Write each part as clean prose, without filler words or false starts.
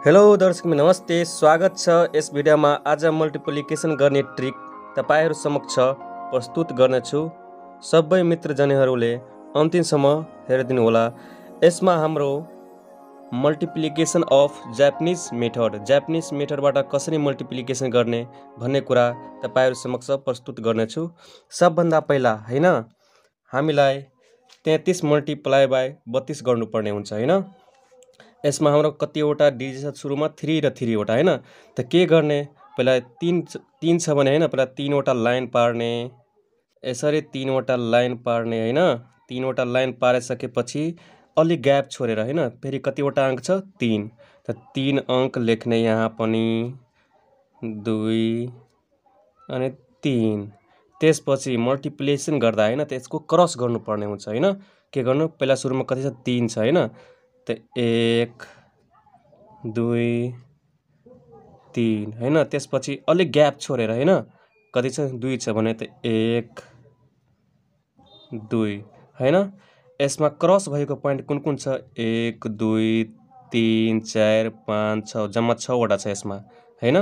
Hello दर्शक नमस्ते, स्वागत छ यस भिडियोमा। आज मल्टिप्लिकेसन गर्ने ट्रिक तपाईहरु समक्ष प्रस्तुत गर्नेछु। सबै मित्रजनहरूले अन्तिमसम्म हेरिदिनु होला। यसमा हाम्रो मल्टिप्लिकेसन अफ जापानिज मेथडबाट कसरी मल्टिप्लिकेसन गर्ने भन्ने कुरा तपाईहरु समक्ष प्रस्तुत गर्नेछु। सबभन्दा पहिला हैन हामीलाई 33 मल्टिप्लाई बाइ 32 गर्नुपर्ने हुन्छ हैन। यसमा हाम्रो कतिवटा डिजिट छ सुरुमा 3 र 3 वटा हैन। त के गर्ने, पहिला 3 छ भने हैन, पहिला 3 वटा लाइन पार्ने, यसरी 3 वटा लाइन पार्ने हैन। 3 वटा लाइन पारिसकेपछि अलि ग्याप छोडेर हैन, फेरि कतिवटा अंक छ 3, त 3 अंक लेख्ने यहाँ पनि 2 अनि 3। त्यसपछि मल्टिप्लिकेसन गर्दा हैन त्यसको क्रस गर्नुपर्ने हुन्छ हैन। के गर्नु, पहिला सुरुमा कति छ 3 छ हैन, त 1 2 3 हैन। त्यसपछि अलि ग्याप छोडेर हैन, कति छ 2 छ भने त 1 2 हैन। यसमा क्रस भएको पोइन्ट कुन कुन छ, 1 2 3 4 5 6, जम्मा 6 वटा छ यसमा हैन।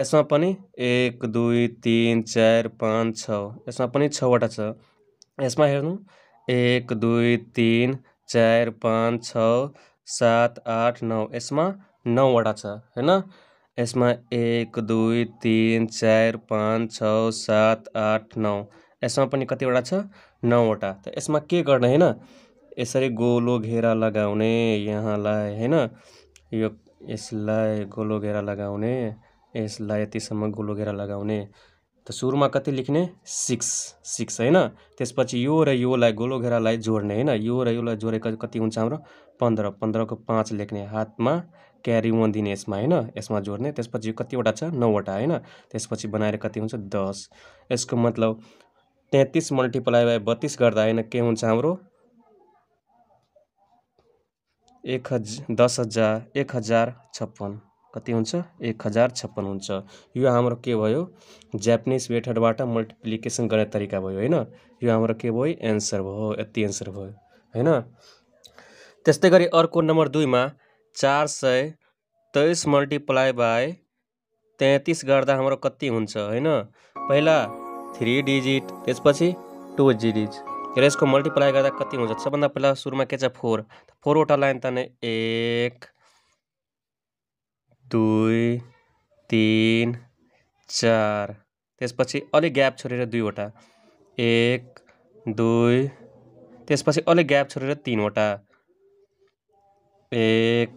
यसमा पनि 1 2 3 4 5 6, यसमा पनि 6 वटा छ। यसमा हेर्नु 1 2 3 4 5 6 7 8 9, यसमा 9 वटा छ हैन। यसमा 1 2 3 4 5 6 7 8 9, यसमा पनि कति वटा छ 9 वटा। त यसमा के गर्ने हैन, यसरी गोलो घेरा लगाउने यहाँलाई हैन। यो यसलाई गोलो घेरा लगाउने, यसलाई यतिसम्म गोलो घेरा लगाउने। त सुरुमा कति लेख्ने 6 हैन। त्यसपछि यो र योलाई गोलो घेरालाई जोड्ने हैन। यो र योलाई जोडेको कति हुन्छ हाम्रो 15, 15 को 5 लेख्ने, हातमा क्यारी 1 दिने यसमा हैन, यसमा जोड्ने। त्यसपछि कति वटा छ 9 वटा हैन। त्यसपछि बनाएर कति हुन्छ 10। यसको मतलब 33 मल्टिप्लाई बाइ 32 गर्दा हैन के हुन्छ हाम्रो 1056, कति हुन्छ 1056 हुन्छ। यो हाम्रो के भयो, जापानिज मेथडबाट मल्टिप्लिकेसन गर्ने तरिका भयो हैन। यो हाम्रो के भयो, एन्सर भयो, यति एन्सर भयो हैन। त्यस्तै गरी अर्को नम्बर 2 मा 423 मल्टिप्लाई बाइ 33 गर्दा हाम्रो कति हुन्छ हैन। पहिला 3 डिजिट, त्यसपछि 2 डिजिट, र यसको मल्टिप्लाई गर्दा कति हुन्छ। सबभन्दा पहिला सुरुमा के छ 4, 4 वटा लाइन तान्ने 1 2 3 4, त्यसपछि अलि ग्याप छोडेर 2 वटा 1 2, त्यसपछि अलि ग्याप छोडेर 3 वटा 1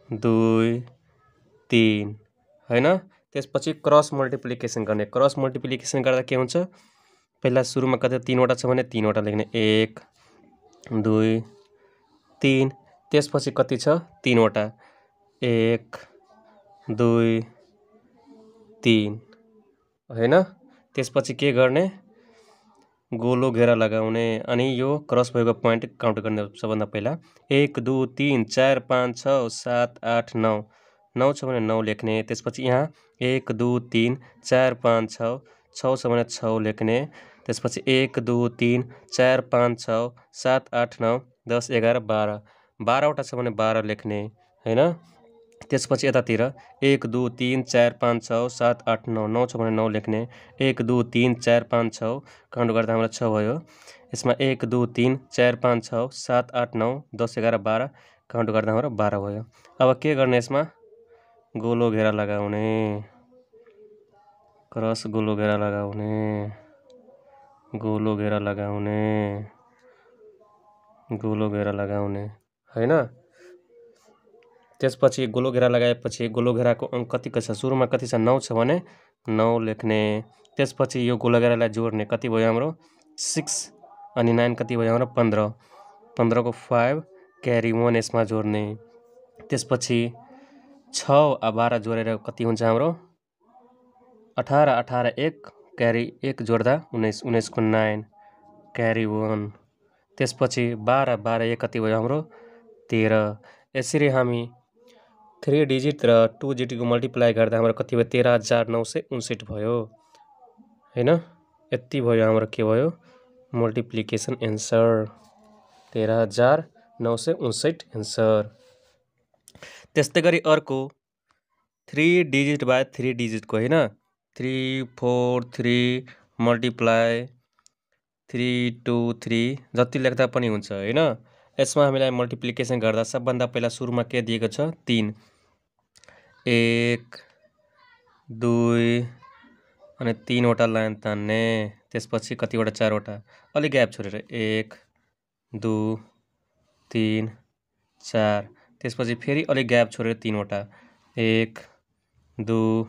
2 3 हैन। त्यसपछि क्रस मल्टिप्लिकेसन गर्ने। क्रस मल्टिप्लिकेसन गर्दा के हुन्छ, पहिला सुरुमा कति 3 वटा छ भने 3 वटा लेख्ने 1 2 3, त्यसपछि कति छ 3 वटा 1 2 3 हैन। त्यसपछि के गर्ने, गोलो घेरा लगाउने अनि यो क्रस भएको पोइन्ट काउन्ट गर्ने। सबभन्दा पहिला 1 2 3 4 5 6 7 8 9, 9 छ भने 9 लेख्ने। त्यसपछि यहाँ 1 2 3 4 5 6, 6 छ भने 6 लेख्ने। त्यसपछि 1 2 3 4 5 6 7 8 9 10 11 12, 12 वटा छ भने 12 लेख्ने हैन। त्यसपछि यतातिर 1 2 3 4 5 6 7 8 9, 9 छ भने 9 लेख्ने। 1 2 3 4 5 6 काउन्ट गर्दा हाम्रो 6 भयो। यसमा 1 2 3 4 5 6 7 8 9 10 11 12, काउन्ट गर्दा हाम्रो 12 भयो। अब के गर्ने, यसमा गोलो घेरा लगाउने, क्रस गोलो घेरा लगाउने, गोलो घेरा लगाउने, गोलो घेरा लगाउने हैन। त्यसपछि गोलो घेरा लगाएपछि गोलो घेराको अंक कतिको छ, सुरुमा कति छ 9 छ भने 9 लेख्ने। त्यसपछि यो गोलो घेरालाई जोड्ने, कति भयो हाम्रो 6 अनि 9 कति भयो हाम्रो 15, 15 को 5 क्यारी 1 यसमा जोड्ने। त्यसपछि 6 र 12 जोडेर कति हुन्छ हाम्रो 18, 18 1 क्यारी 1 जोड्दा 19, 19 को 9 क्यारी 1। त्यसपछि 12, 12 1 कति भयो हाम्रो 13। यसरी हामी 3 डिजिट र 2 डिजिटको मल्टिप्लाई गर्दा हाम्रो कति भयो 13,959 भयो हैन। यति भयो हाम्रो के भयो मल्टिप्लिकेसन एन्सर 13,959 एन्सर। त्यस्तै गरी अर्को 3 डिजिट बाई 3 डिजिटको होइन 3 4 3 मल्टिप्लाई 3 2 3 जति लेख्दा पनि हुन्छ होइन। यसमा हामीलाई मल्टिप्लिकेसन गर्दा सबभन्दा पहिला सुरुमा के दिएको छ 3 1 2 अनि 3वटा लाइन तान्ने, त्यसपछि कतिवटा 4वटा अलि ग्याप छोडेर 1 2 3 4 त्यसपछि फेरि अलि ग्याप छोडेर 3वटा 1 2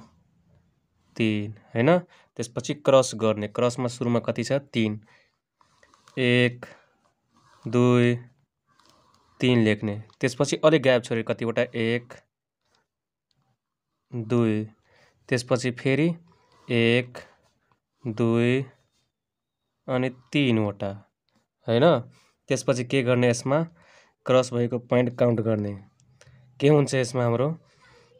3 होइन। त्यसपछि क्रस गर्ने, क्रसमा सुरुमा कति छ 3 1 2 3 लेख्ने, त्यसपछि अलि ग्याप छोडेर कतिवटा 1 2 त्यसपछि फेरि 1 2 अनि 3वटा होइन। त्यसपछि के गर्ने यसमा क्रस भएको पोइन्ट काउन्ट गर्ने, के हुन्छ यसमा हाम्रो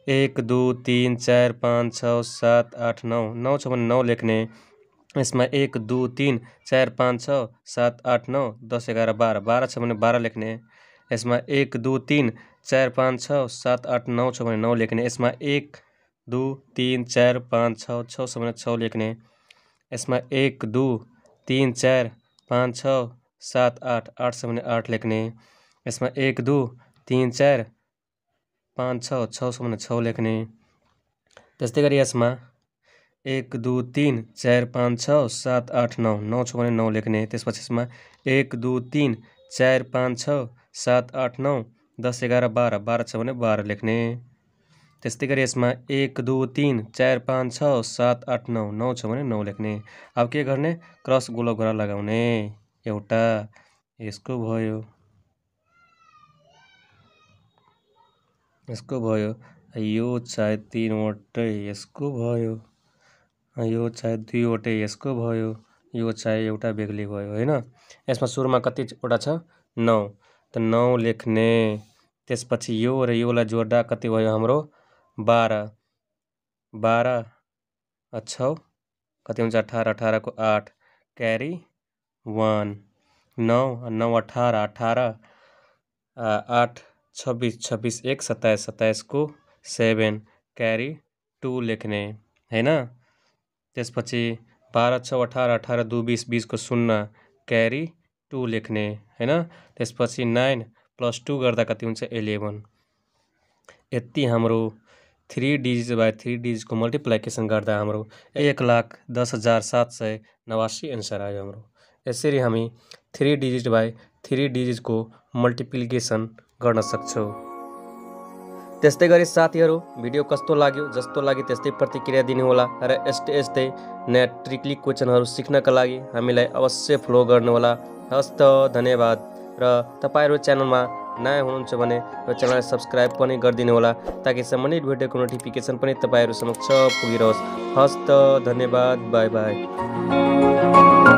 1 2 3 4 5 6 7 8 9 9 छ भने 9 लेख्ने, यसमा 1 2 3 4 5 6 7 8 9 10 11 12 12 छ भने 12 लेख्ने, यसमा 1 2 3 4 5 6 7 8 9 छ भने 9 लेख्ने, यसमा 1 2 3 4 5 6 6 छ भने 6 लेख्ने, यसमा 1 2 3 4 5 6 7 8 8 छ भने 8 लेख्ने, यसमा 1 2 3 4 5 6 6 छ भने 6 लेख्ने। त्यस्तै गरी यसमा 1 2 3 4 5 6 7 8 9 9 छ भने 9 लेख्ने, त्यसपछि यसमा 1 2 3 4 5 6 7 8 9 10 11 12 12 छ भने 12 लेख्ने। त्यस्तै गरी यसमा 1 2 3 4 5 6 7 8 9 9 छ भने 9 लेख्ने। अब के गर्ने क्रस गोलो गोला लगाउने, एउटा यसको भयो, यसको भयो, यो चाहे 3वटै यसको भयो, यो चाहे 2वटै यसको भयो, यो चाहे एउटा बेग्लै भयो होइन। यसमा सुरुमा कतिवटा छ 9 त 9 लेख्ने, त्यसपछि यो र योलाई जोड्दा कति भयो हाम्रो 12 12 6 कति हुन्छ 18 18 को 8 क्यारी 1 9 9 18 18 8 26 26 1 27 27 को 7 क्यारी 2 लेख्ने होइन। त्यसपछि 12 6 18 18 2 20 20 को 0 क्यारी 2 लेख्ने होइन। त्यसपछि 9 + 2 गर्दा कति हुन्छ 11। यति हाम्रो 3 डिजिट बाई 3 डिजिटको मल्टिप्लिकेसन गर्दा हाम्रो 1,10,789 एन्सर आयो हाम्रो। यसरी हामी 3 डिजिट बाई 3 डिजिटको मल्टिप्लिकेसन गर्न सक्छौँ। त्यस्तै गरी साथीहरू भिडियो कस्तो लाग्यो, जस्तो लाग्यो त्यस्तै प्रतिक्रिया दिनुहोला र यस्तै नयाँ ट्रिकली क्वेसनहरू सिक्नका लागि हामीलाई अवश्य फलो गर्नुहोला। हस्त धन्यवाद। र तपाईँहरू च्यानलमा नयाँ हुनुहुन्छ भने यो च्यानललाई सब्सक्राइब पनि गरिदिनु होला ताकि सम्बन्धित भिडियोको नोटिफिकेसन पनि तपाईँहरू समक्ष पुगिरहोस्। हस्त धन्यवाद। By by.